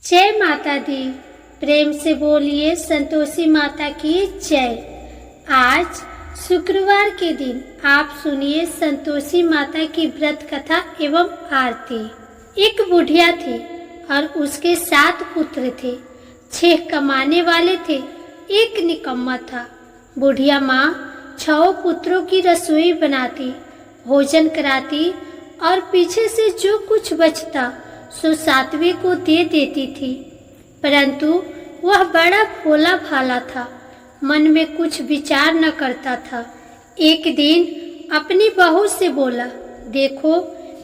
जय माता दी। प्रेम से बोलिए संतोषी माता की जय। आज शुक्रवार के दिन आप सुनिए संतोषी माता की व्रत कथा एवं आरती। एक बुढ़िया थी और उसके 7 पुत्र थे। 6 कमाने वाले थे, एक निकम्मा था। बुढ़िया माँ 6 पुत्रों की रसोई बनाती, भोजन कराती और पीछे से जो कुछ बचता सो 7वें को दे देती थी। परंतु वह बड़ा भोला भाला था, मन में कुछ विचार न करता था। एक दिन अपनी बहू से बोला, देखो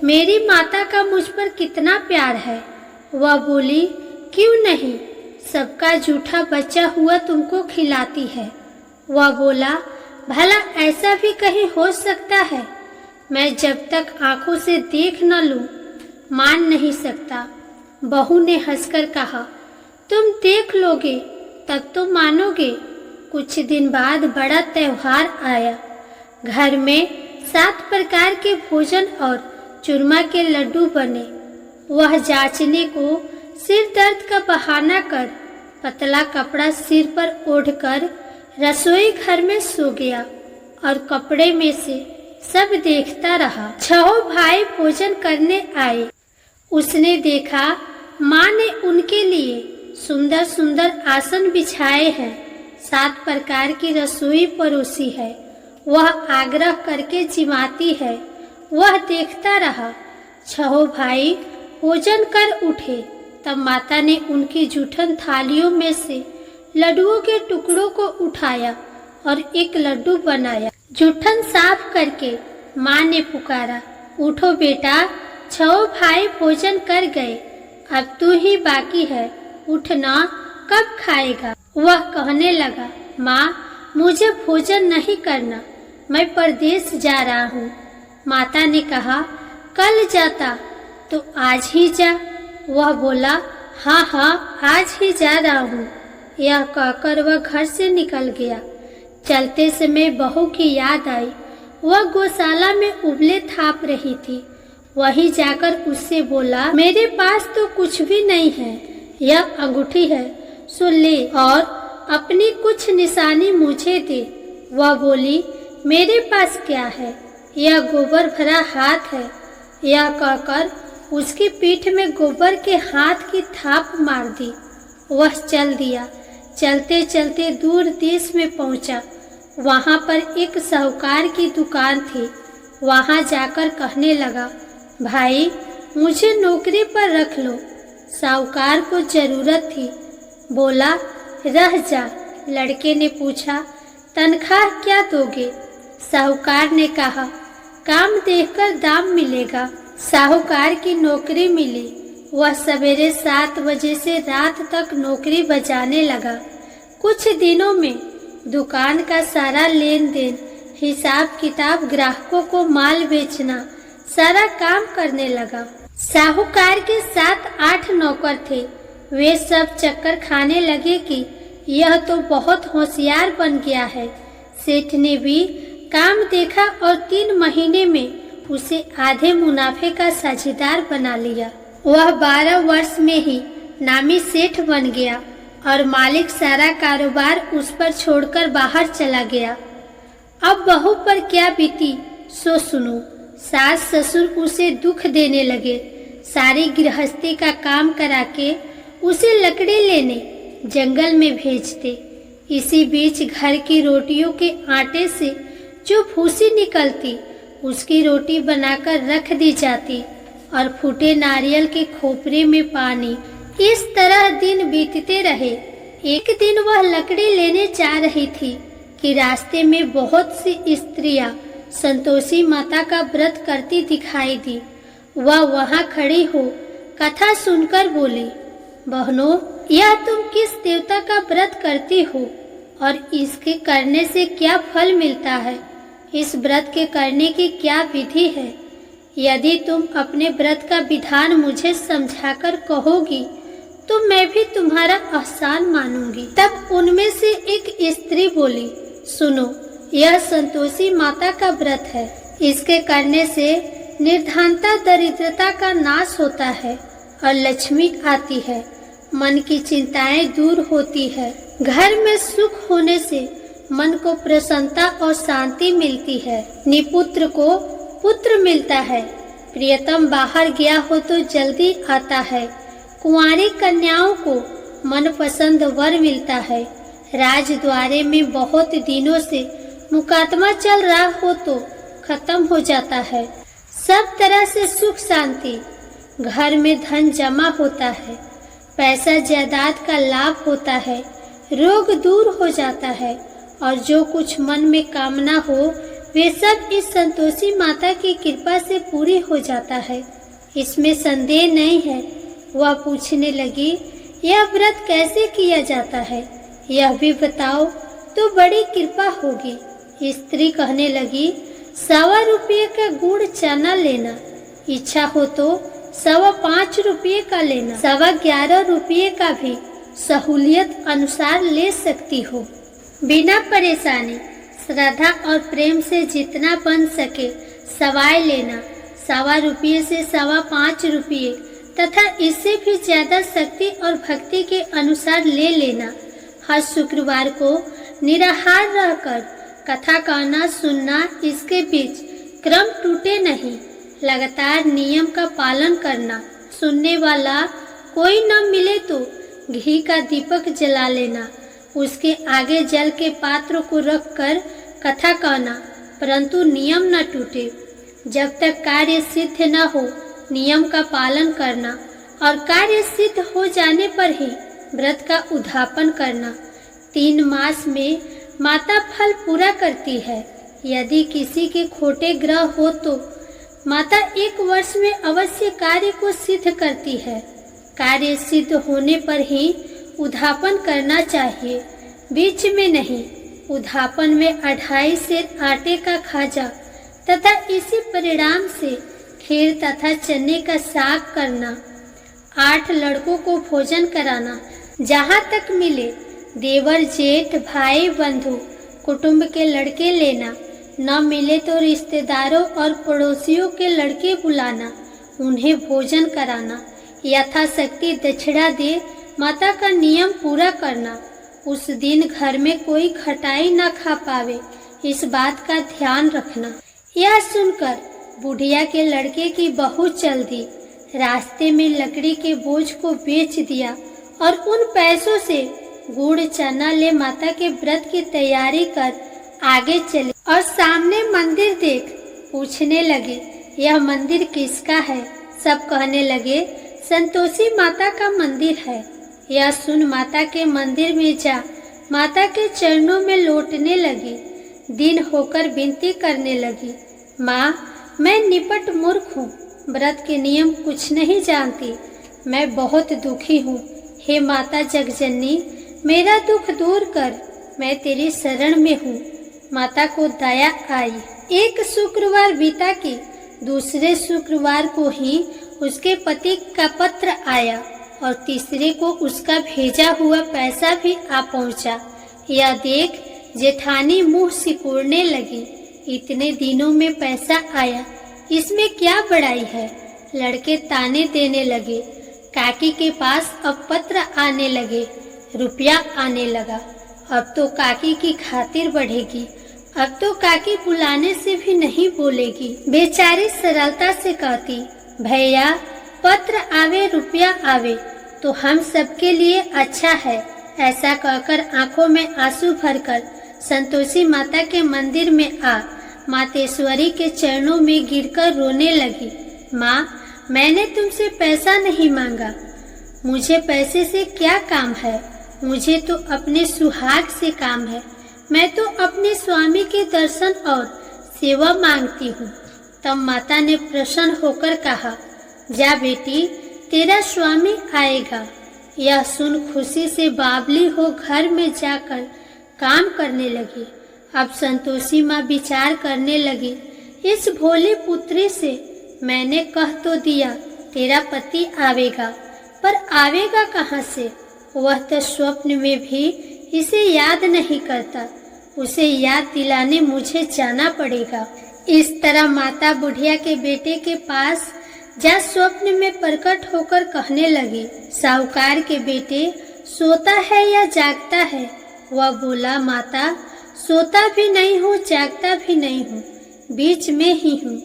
मेरी माता का मुझ पर कितना प्यार है। वह बोली, क्यों नहीं, सबका जूठा बचा हुआ तुमको खिलाती है। वह बोला, भला ऐसा भी कहीं हो सकता है? मैं जब तक आंखों से देख न लूं मान नहीं सकता। बहू ने हंसकर कहा, तुम देख लोगे तब तो मानोगे। कुछ दिन बाद बड़ा त्योहार आया। घर में 7 प्रकार के भोजन और चूरमा के लड्डू बने। वह जांचने को सिर दर्द का बहाना कर पतला कपड़ा सिर पर ओढ़कर रसोई घर में सो गया और कपड़े में से सब देखता रहा। 6 भाई भोजन करने आए। उसने देखा माँ ने उनके लिए सुंदर सुंदर आसन बिछाए हैं, 7 प्रकार की रसोई परोसी है। वह आग्रह करके जिमाती है। वह देखता रहा। 6 भाई भोजन कर उठे तब माता ने उनकी जूठन थालियों में से लड्डुओं के टुकड़ों को उठाया और एक लड्डू बनाया। जूठन साफ करके माँ ने पुकारा, उठो बेटा, 6 भाई भोजन कर गए, अब तू ही बाकी है, उठना, कब खाएगा? वह कहने लगा, माँ मुझे भोजन नहीं करना, मैं परदेश जा रहा हूँ। माता ने कहा, कल जाता तो आज ही जा। वह बोला, हाँ हाँ आज ही जा रहा हूँ। यह कहकर वह घर से निकल गया। चलते समय बहू की याद आई। वह गौशाला में उबले थाप रही थी। वहीं जाकर उससे बोला, मेरे पास तो कुछ भी नहीं है, यह अंगूठी है, सो ले और अपनी कुछ निशानी मुझे दे। वह बोली, मेरे पास क्या है, यह गोबर भरा हाथ है। यह कहकर उसकी पीठ में गोबर के हाथ की थाप मार दी। वह चल दिया। चलते चलते दूर देश में पहुंचा। वहां पर एक साहूकार की दुकान थी। वहां जाकर कहने लगा, भाई मुझे नौकरी पर रख लो। साहूकार को जरूरत थी। बोला, रह जा। लड़के ने पूछा, तनख्वाह क्या दोगे? साहूकार ने कहा, काम देखकर दाम मिलेगा। साहूकार की नौकरी मिली। वह सवेरे 7 बजे से रात तक नौकरी बजाने लगा। कुछ दिनों में दुकान का सारा लेन देन, हिसाब किताब, ग्राहकों को माल बेचना, सारा काम करने लगा। साहूकार के 7-8 नौकर थे। वे सब चक्कर खाने लगे कि यह तो बहुत होशियार बन गया है। सेठ ने भी काम देखा और 3 महीने में उसे आधे मुनाफे का साझेदार बना लिया। वह 12 वर्ष में ही नामी सेठ बन गया और मालिक सारा कारोबार उस पर छोड़कर बाहर चला गया। अब बहू पर क्या बीती सो सुनो। सास ससुर उसे दुख देने लगे। सारी गृहस्थी का काम करा के उसे लकड़ी लेने जंगल में भेजते। इसी बीच घर की रोटियों के आटे से जो भूसी निकलती उसकी रोटी बनाकर रख दी जाती और फूटे नारियल के खोपरे में पानी। इस तरह दिन बीतते रहे। एक दिन वह लकड़ी लेने जा रही थी कि रास्ते में बहुत सी स्त्रियां संतोषी माता का व्रत करती दिखाई दी। वह वहां खड़ी हो कथा सुनकर बोली, बहनों, यह तुम किस देवता का व्रत करती हो और इसके करने से क्या फल मिलता है? इस व्रत के करने की क्या विधि है? यदि तुम अपने व्रत का विधान मुझे समझाकर कहोगी तो मैं भी तुम्हारा एहसान मानूंगी। तब उनमें से एक स्त्री बोली, सुनो, यह संतोषी माता का व्रत है। इसके करने से निर्धनता, दरिद्रता का नाश होता है और लक्ष्मी आती है। मन की चिंताएं दूर होती है। घर में सुख होने से मन को प्रसन्नता और शांति मिलती है। निपुत्र को पुत्र मिलता है। प्रियतम बाहर गया हो तो जल्दी आता है। कुंवारी कन्याओं को मनपसंद वर मिलता है। राजद्वारे में बहुत दिनों से मुकदमा चल रहा हो तो खत्म हो जाता है। सब तरह से सुख शांति, घर में धन जमा होता है, पैसा जायदाद का लाभ होता है, रोग दूर हो जाता है और जो कुछ मन में कामना हो वे सब इस संतोषी माता की कृपा से पूरी हो जाता है। इसमें संदेह नहीं है। वह पूछने लगी, यह व्रत कैसे किया जाता है, यह भी बताओ तो बड़ी कृपा होगी। स्त्री कहने लगी, 1.25 रुपये का गुड़ चना लेना, इच्छा हो तो 5.25 रुपये का लेना, 11.25 रुपये का भी सहूलियत अनुसार ले सकती हो। बिना परेशानी, श्रद्धा और प्रेम से जितना बन सके सवाई लेना। 1.25 रुपये से 5.25 रुपये तथा इससे भी ज्यादा शक्ति और भक्ति के अनुसार ले लेना। हर शुक्रवार को निराहार रहकर कथा कहना सुनना, इसके बीच क्रम टूटे नहीं। लगातार नियम का पालन करना। सुनने वाला कोई न मिले तो घी का दीपक जला लेना। उसके आगे जल के पात्र को रखकर कथा कहना, परंतु नियम न टूटे। जब तक कार्य सिद्ध न हो नियम का पालन करना और कार्य सिद्ध हो जाने पर ही व्रत का उद्यापन करना। 3 मास में माता फल पूरा करती है। यदि किसी के खोटे ग्रह हो तो माता 1 वर्ष में अवश्य कार्य को सिद्ध करती है। कार्य सिद्ध होने पर ही उद्यापन करना चाहिए, बीच में नहीं। उद्यापन में 2.5 सेर आटे का खाजा तथा इसी परिणाम से खीर तथा चने का साग करना। 8 लड़कों को भोजन कराना। जहाँ तक मिले देवर जेठ भाई बंधु कुटुंब के लड़के लेना। न मिले तो रिश्तेदारों और पड़ोसियों के लड़के बुलाना, उन्हें भोजन कराना। यथाशक्ति दक्षिणा दे माता का नियम पूरा करना। उस दिन घर में कोई खटाई न खा पावे, इस बात का ध्यान रखना। यह सुनकर बुढ़िया के लड़के की बहू चल दी। रास्ते में लकड़ी के बोझ को बेच दिया और उन पैसों से गुड़ चना ले माता के व्रत की तैयारी कर आगे चले और सामने मंदिर देख पूछने लगे, यह मंदिर किसका है? सब कहने लगे, संतोषी माता का मंदिर है। यह सुन माता के मंदिर में जा माता के चरणों में लौटने लगी। दिन होकर विनती करने लगी, माँ मैं निपट मूर्ख हूँ, व्रत के नियम कुछ नहीं जानती, मैं बहुत दुखी हूँ। हे माता जगजननी, मेरा दुख दूर कर, मैं तेरी शरण में हूँ। माता को दया आई। एक शुक्रवार बीता कि दूसरे शुक्रवार को ही उसके पति का पत्र आया और तीसरे को उसका भेजा हुआ पैसा भी आ पहुंचा। यह देख जेठानी मुंह सिकुड़ने लगी, इतने दिनों में पैसा आया, इसमें क्या बड़ाई है? लड़के ताने देने लगे। काकी के पास अब पत्र आने लगे, रुपया आने लगा। अब तो काकी की खातिर बढ़ेगी, अब तो काकी बुलाने से भी नहीं बोलेगी। बेचारी सरलता से कहती, भैया पत्र आवे रुपया आवे तो हम सबके लिए अच्छा है। ऐसा कहकर आंखों में आंसू भरकर संतोषी माता के मंदिर में आ मातेश्वरी के चरणों में गिरकर रोने लगी। माँ, मैंने तुमसे पैसा नहीं मांगा, मुझे पैसे से क्या काम है? मुझे तो अपने सुहाग से काम है। मैं तो अपने स्वामी के दर्शन और सेवा मांगती हूँ। तब माता ने प्रसन्न होकर कहा, जा बेटी, तेरा स्वामी आएगा। यह सुन खुशी से बावली हो घर में जाकर काम करने लगी। अब संतोषी माँ विचार करने लगी, इस भोली पुत्री से मैंने कह तो दिया तेरा पति आवेगा, पर आवेगा कहाँ से? वह तो स्वप्न में भी इसे याद नहीं करता, उसे याद दिलाने मुझे जाना पड़ेगा। इस तरह माता बुढ़िया के बेटे के पास जा स्वप्न में प्रकट होकर कहने लगी, साहूकार के बेटे सोता है या जागता है? वह बोला, माता सोता भी नहीं हूँ, जागता भी नहीं हूँ, बीच में ही हूँ,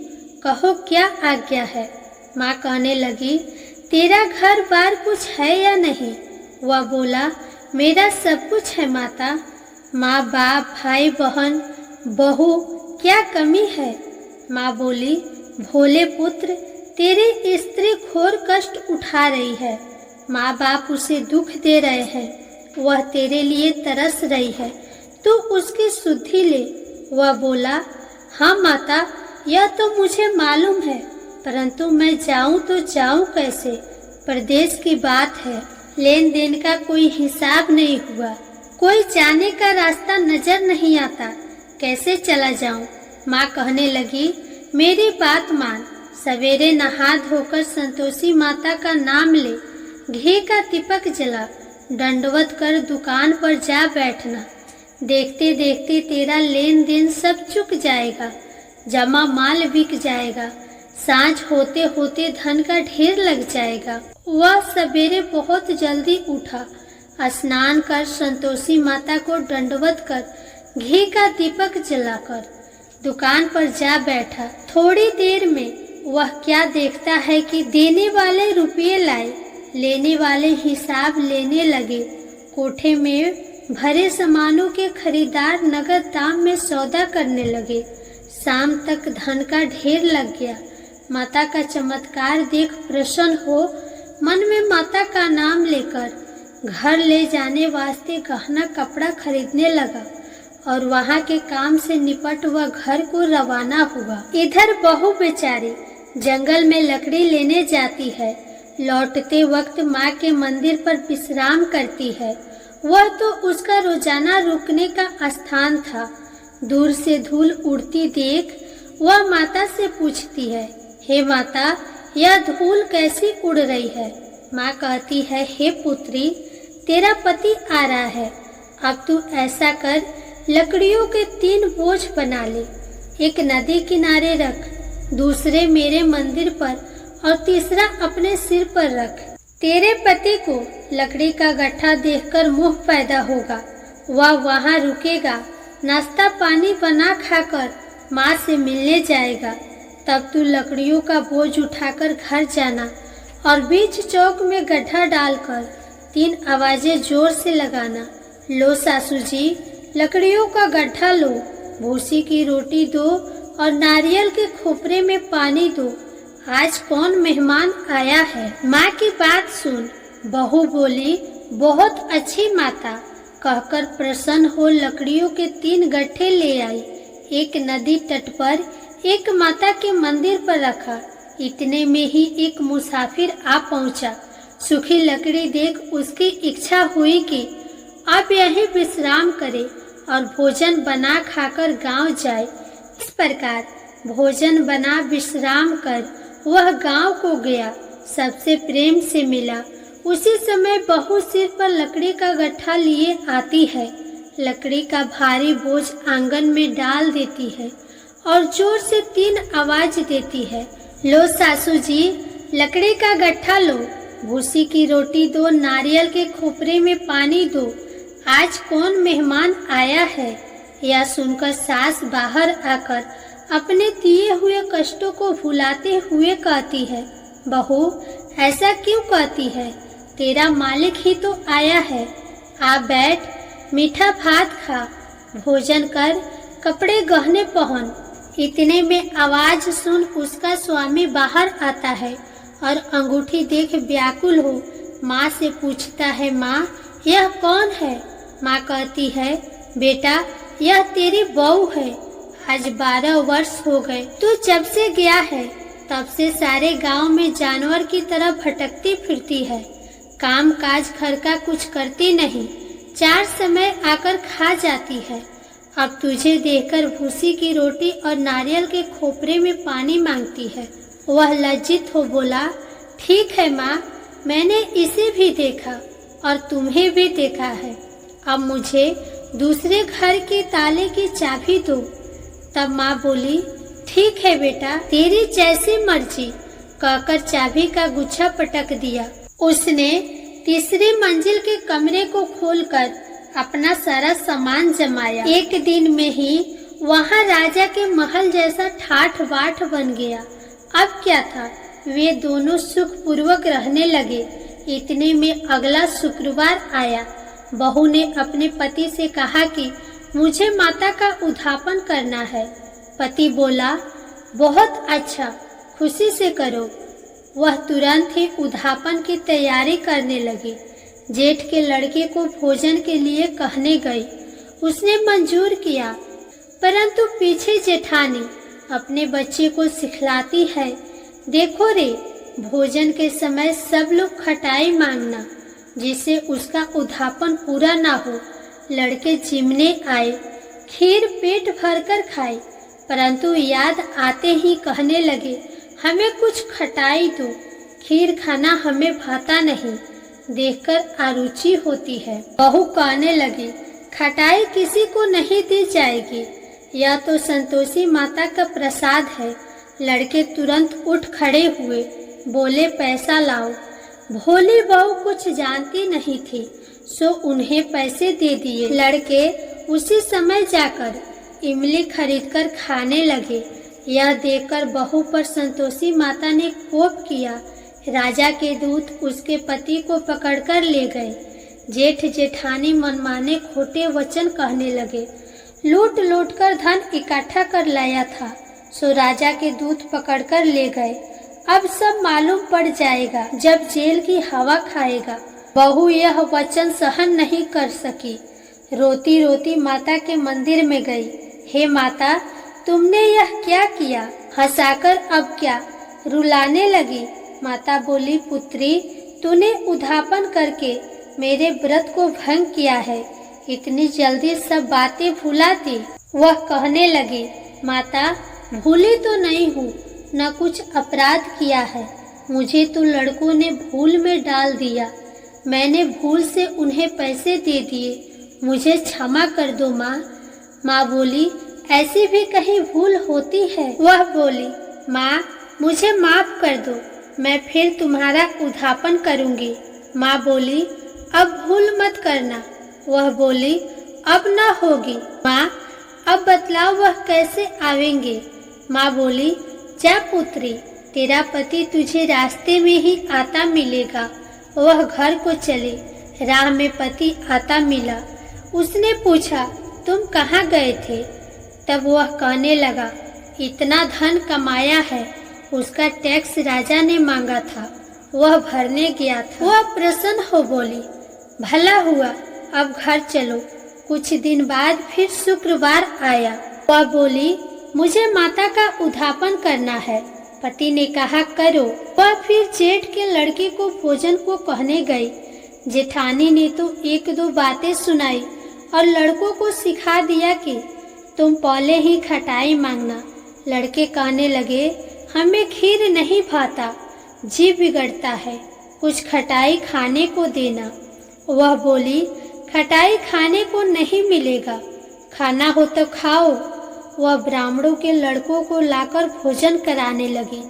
कहो क्या आज्ञा है? माँ कहने लगी, तेरा घर बार कुछ है या नहीं? वह बोला, मेरा सब कुछ है माता, माँ बाप भाई बहन बहू, क्या कमी है? माँ बोली, भोले पुत्र, तेरी स्त्री घोर कष्ट उठा रही है, माँ बाप उसे दुख दे रहे हैं, वह तेरे लिए तरस रही है, तू उसकी सुधि ले। वह बोला, हाँ माता, यह तो मुझे मालूम है, परंतु मैं जाऊं तो जाऊं कैसे? प्रदेश की बात है, लेन देन का कोई हिसाब नहीं हुआ, कोई जाने का रास्ता नजर नहीं आता, कैसे चला जाऊं? माँ कहने लगी, मेरी बात मान, सवेरे नहा धोकर संतोषी माता का नाम ले, घी का दीपक जला, दंडवत कर दुकान पर जा बैठना, देखते देखते तेरा लेन देन सब चुक जाएगा, जमा माल बिक जाएगा, सांझ होते होते धन का ढेर लग जाएगा। वह सवेरे बहुत जल्दी उठा, स्नान कर संतोषी माता को दंडवत कर घी का दीपक जलाकर दुकान पर जा बैठा। थोड़ी देर में वह क्या देखता है कि देने वाले रुपये लाए, लेने वाले हिसाब लेने लगे। कोठे में भरे सामानों के खरीदार नगद दाम में सौदा करने लगे। शाम तक धन का ढेर लग गया। माता का चमत्कार देख प्रसन्न हो मन में माता का नाम लेकर घर ले जाने वास्ते गहना कपड़ा खरीदने लगा और वहाँ के काम से निपट वह घर को रवाना हुआ। इधर बहू बेचारी जंगल में लकड़ी लेने जाती है। लौटते वक्त माँ के मंदिर पर विश्राम करती है। वह तो उसका रोजाना रुकने का स्थान था। दूर से धूल उड़ती देख वह माता से पूछती है, हे माता, यह धूल कैसी उड़ रही है? माँ कहती है, हे पुत्री, तेरा पति आ रहा है। अब तू ऐसा कर, लकड़ियों के 3 बोझ बना ले, एक नदी किनारे रख, दूसरे मेरे मंदिर पर और तीसरा अपने सिर पर रख। तेरे पति को लकड़ी का गट्ठा देखकर मोह पैदा होगा। वह वहाँ रुकेगा, नाश्ता पानी बना खाकर माँ से मिलने जाएगा। तब तू लकड़ियों का बोझ उठाकर घर जाना और बीच चौक में गड्ढा डालकर 3 आवाजें जोर से लगाना, लो सासू जी, लकड़ियों का गड्ढा लो, भूसी की रोटी दो और नारियल के खोपरे में पानी दो। आज कौन मेहमान आया है? माँ की बात सुन बहू बोली, बहुत अच्छी माता, कहकर प्रसन्न हो लकड़ियों के 3 गट्ठे ले आई। एक नदी तट पर, एक माता के मंदिर पर रखा। इतने में ही एक मुसाफिर आ पहुंचा। सूखी लकड़ी देख उसकी इच्छा हुई कि अब यहीं विश्राम करे और भोजन बना खाकर गांव जाए। इस प्रकार भोजन बना विश्राम कर वह गांव को गया, सबसे प्रेम से मिला। उसी समय बहू सिर पर लकड़ी का गट्ठा लिए आती है। लकड़ी का भारी बोझ आंगन में डाल देती है और जोर से 3 आवाज देती है, लो सासू जी, लकड़ी का गट्ठा लो, भूसी की रोटी दो, नारियल के खोपरे में पानी दो। आज कौन मेहमान आया है? यह सुनकर सास बाहर आकर अपने दिए हुए कष्टों को भुलाते हुए कहती है, बहू ऐसा क्यों कहती है? तेरा मालिक ही तो आया है। आ बैठ, मीठा भात खा, भोजन कर, कपड़े गहने पहन। इतने में आवाज सुन उसका स्वामी बाहर आता है और अंगूठी देख व्याकुल हो माँ से पूछता है, माँ यह कौन है? माँ कहती है, बेटा यह तेरी बहू है। आज 12 वर्ष हो गए तू जब से गया है, तब से सारे गांव में जानवर की तरह भटकती फिरती है। काम काज घर का कुछ करती नहीं, 4 समय आकर खा जाती है। अब तुझे देखकर भूसी की रोटी और नारियल के खोपरे में पानी मांगती है। वह लज्जित हो बोला, ठीक है माँ, मैंने इसे भी देखा और तुम्हें भी देखा है। अब मुझे दूसरे घर के ताले की चाबी दो। तब माँ बोली, ठीक है बेटा, तेरी जैसी मर्जी, कहकर चाबी का गुच्छा पटक दिया। उसने तीसरी मंजिल के कमरे को खोलकर अपना सारा सामान जमाया। एक दिन में ही वहां राजा के महल जैसा ठाठ बाट बन गया। अब क्या था, वे दोनों सुखपूर्वक रहने लगे। इतने में अगला शुक्रवार आया। बहू ने अपने पति से कहा कि मुझे माता का उद्यापन करना है। पति बोला, बहुत अच्छा, खुशी से करो। वह तुरंत ही उद्यापन की तैयारी करने लगी। जेठ के लड़के को भोजन के लिए कहने गई। उसने मंजूर किया, परंतु पीछे जेठानी अपने बच्चे को सिखलाती है, देखो रे, भोजन के समय सब लोग खटाई मांगना, जिससे उसका उद्यापन पूरा ना हो। लड़के जिमने आए, खीर पेट भरकर खाई, परंतु याद आते ही कहने लगे, हमें कुछ खटाई दो, खीर खाना हमें भाता नहीं, देखकर अरुचि होती है। बहू कहने लगी, खटाई किसी को नहीं दी जाएगी, यह तो संतोषी माता का प्रसाद है। लड़के तुरंत उठ खड़े हुए, बोले, पैसा लाओ। भोली बहू कुछ जानती नहीं थी, सो उन्हें पैसे दे दिए। लड़के उसी समय जाकर इमली खरीदकर खाने लगे। यह देखकर बहू पर संतोषी माता ने कोप किया। राजा के दूत उसके पति को पकड़कर ले गए। जेठ जेठानी मनमाने खोटे वचन कहने लगे। लूट लूट कर धन इकट्ठा कर लाया था, सो राजा के दूत पकड़कर ले गए। अब सब मालूम पड़ जाएगा जब जेल की हवा खाएगा। बहू यह वचन सहन नहीं कर सकी। रोती रोती माता के मंदिर में गई। हे माता, तुमने यह क्या किया? हंसाकर अब क्या? रुलाने लगी। माता बोली, पुत्री, तूने उद्यापन करके मेरे व्रत को भंग किया है। इतनी जल्दी सब बातें भुलाती? वह कहने लगी, माता, भूली तो नहीं हूँ, न कुछ अपराध किया है। मुझे तो लड़कों ने भूल में डाल दिया। मैंने भूल से उन्हें पैसे दे दिए। मुझे क्षमा कर दो माँ। माँ बोली, ऐसी भी कहीं भूल होती है? वह बोली, माँ, मुझे माफ कर दो, मैं फिर तुम्हारा उद्यापन करूँगी। माँ बोली, अब भूल मत करना। वह बोली, अब ना होगी। माँ, अब बतलाओ वह कैसे आवेंगे? माँ बोली, जा पुत्री, तेरा पति तुझे रास्ते में ही आता मिलेगा। वह घर को चले। राह में पति आता मिला। उसने पूछा, तुम कहाँ गए थे? तब वह कहने लगा, इतना धन कमाया है, उसका टैक्स राजा ने मांगा था, वह भरने गया था। वह प्रसन्न हो बोली, भला हुआ, अब घर चलो। कुछ दिन बाद फिर शुक्रवार आया। वह बोली, मुझे माता का उद्यापन करना है। पति ने कहा, करो। वह फिर जेठ के लड़के को भोजन को कहने गई। जेठानी ने तो एक दो बातें सुनाई और लड़कों को सिखा दिया कि तुम पहले ही खटाई मांगना। लड़के कहने लगे, हमें खीर नहीं भाता, जी बिगड़ता है, कुछ खटाई खाने को देना। वह बोली, खटाई खाने को नहीं मिलेगा, खाना हो तो खाओ। वह ब्राह्मणों के लड़कों को लाकर भोजन कराने लगी।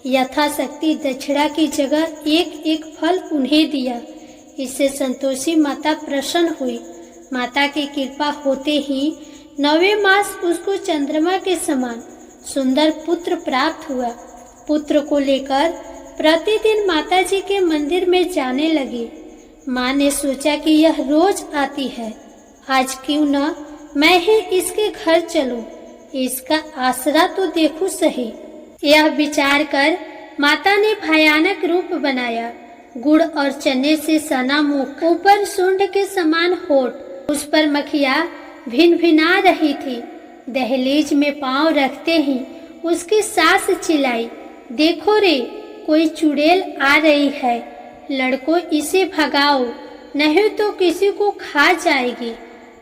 यथाशक्ति दक्षिणा की जगह एक एक फल उन्हें दिया। इससे संतोषी माता प्रसन्न हुई। माता की कृपा होते ही 9वें मास उसको चंद्रमा के समान सुंदर पुत्र प्राप्त हुआ। पुत्र को लेकर प्रतिदिन माताजी के मंदिर में जाने लगी। माँ ने सोचा कि यह रोज आती है, आज क्यों न मैं ही इसके घर चलूं, इसका आसरा तो देखूं सही। यह विचार कर माता ने भयानक रूप बनाया। गुड़ और चने से सना मुख, ऊपर सूंड के समान होठ, उस पर मखिया भिन भिना रही थी। दहलीज में पांव रखते ही उसकी सास चिल्लाई, देखो रे, कोई चुड़ैल आ रही है, लड़कों इसे भगाओ, नहीं तो किसी को खा जाएगी।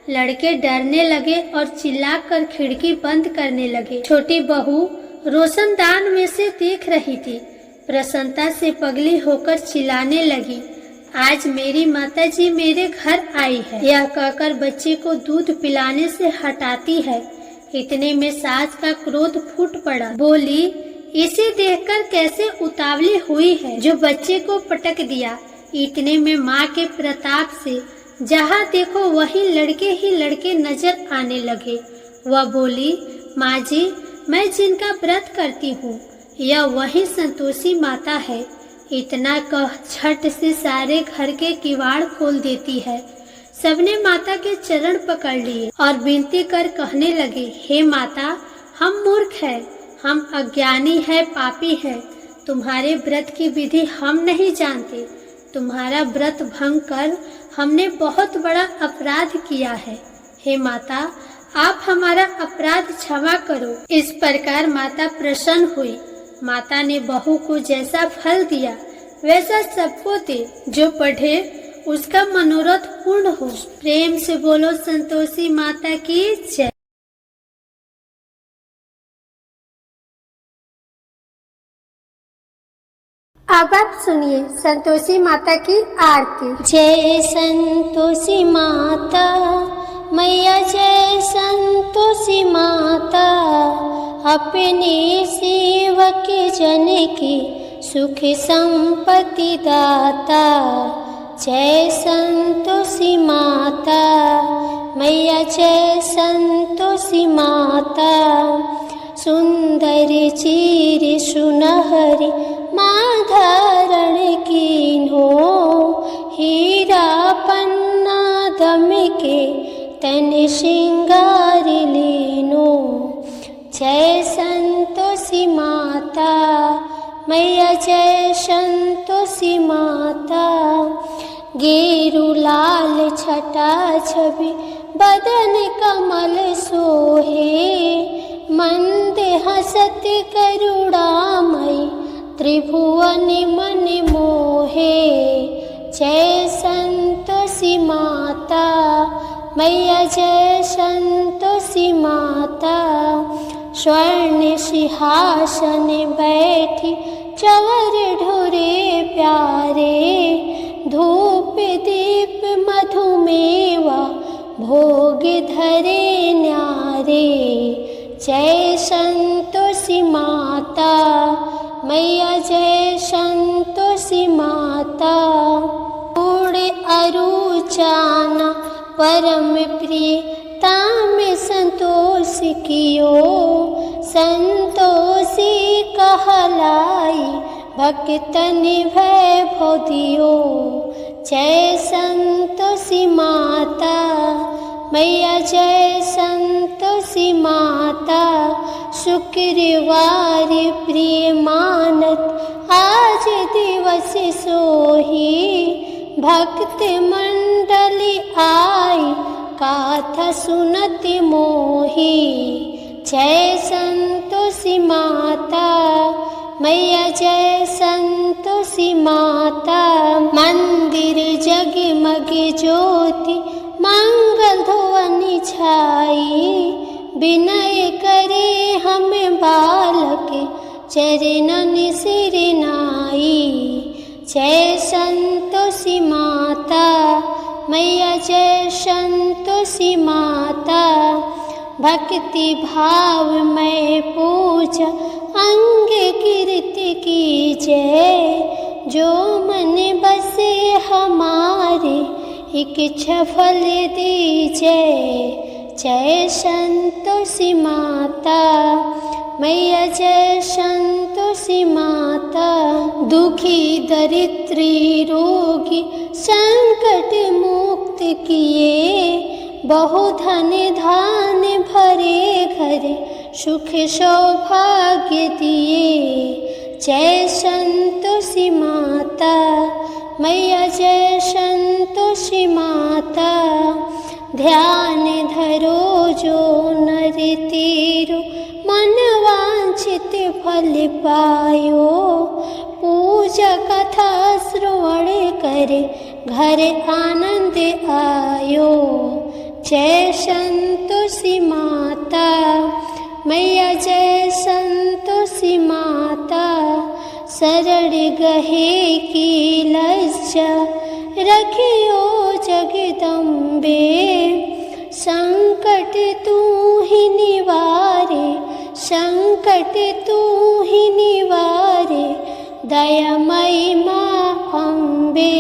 लड़के डरने लगे और चिल्लाकर खिड़की बंद करने लगे। छोटी बहू रोशनदान में से देख रही थी। प्रसन्नता से पगली होकर चिल्लाने लगी, आज मेरी माताजी मेरे घर आई है। यह कहकर बच्चे को दूध पिलाने से हटाती है। इतने में सास का क्रोध फूट पड़ा। बोली, इसे देखकर कैसे उतावली हुई है जो बच्चे को पटक दिया। इतने में माँ के प्रताप से जहाँ देखो वही लड़के ही लड़के नजर आने लगे। वह बोली, माँ जी, मैं जिनका व्रत करती हूँ यह वही संतोषी माता है। इतना कह झट से सारे घर के किवाड़ खोल देती है। सबने माता के चरण पकड़ लिए और विनती कर कहने लगे, हे माता, हम मूर्ख हैं, हम अज्ञानी है, पापी हैं। तुम्हारे व्रत की विधि हम नहीं जानते। तुम्हारा व्रत भंग कर हमने बहुत बड़ा अपराध किया है। हे माता, आप हमारा अपराध क्षमा करो। इस प्रकार माता प्रसन्न हुई। माता ने बहू को जैसा फल दिया वैसा सबको दे। जो पढ़े उसका मनोरथ पूर्ण हो। प्रेम से बोलो संतोषी माता की जय। अब आप सुनिए संतोषी माता की आरती। जय संतोषी माता मैया, जय संतोषी माता, अपने सेवक जन की सुख संपत्ति दाता। जय संतोषी माता मैया, जय संतोषी माता, सुंदर चीर सुनहरी माँ धारण कीन्हो, हीरा पन्ना दम के तन श्रृंगार लीनो। जय संतोषी माता मैया, जय संतोषी माता, गेरु लाल छटा छवि बदन कमल सोहे, मंद हसत करुणामयी त्रिभुवन मन मोहे। जय संतोषी माता मैया, जय संतोषी माता, स्वर्ण सिंहासन बैठी चवर ढोरे प्यारे, धूप दीप मधुमेवा भोग धरे न्यारे। जय संतोषी माता मैया, जय संतोषी माता, उड़े अरुचाना परम प्रिय ताम संतोष कियो, संतोषी कहलाई भक्तन वैभव दियो। जय संतोषी माता मैया, जय संतोषी माता, शुक्रवार प्रिय मानत आज दिवस सोही, भक्त मंडली आई गाथा सुनत मोही। जय संतोषी माता मैया, जय संतोषी माता, मंदिर जगमग ज्योति मंगल ध्वनि छाई, विनय करे हम बालक चरणन सिर नाई। जय संतोषी माता मैया, जय संतोषी माता, भक्ति भाव में पूजा अंग कीर्ति की जय, जो मन बसे हमारे इच्छा फल दीजय। जय संतोषी माता मैया, जय संतोषी माता, दुखी दरिद्री रोगी संकट मुक्त किए, बहुधन धान भरे घरे सुख सौभाग्य दिए। जय संतोषी माता मैया, जय संतोषी माता, ध्यान धरो जो नर तीरो, मन वांछित फल पायो, पूजा कथा श्रवण करे घर आनंद आयो। जय संतोषी माता मैया, जय संतोषी माता, शरण गहे की लज्जा रखियो जगदम्बे, संकट तू ही निवारे संकट संकट तू ही निवारे, दयामयी माँ अम्बे।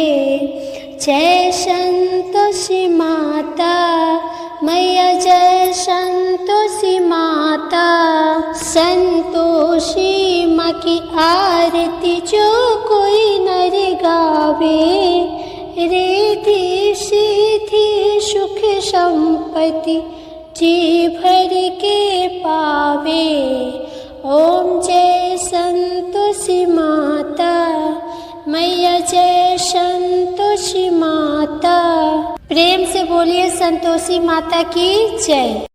जय संतोषी माता मैया, जय संतोषी माता। संतोषी माँ की आरती जो कोई नर गावे, रिद्धि सिद्धि सुख संपत्ति जी भर के पावे। ओम जय संतोषी माता मैया, जय संतोषी माता। प्रेम से बोलिए संतोषी माता की जय।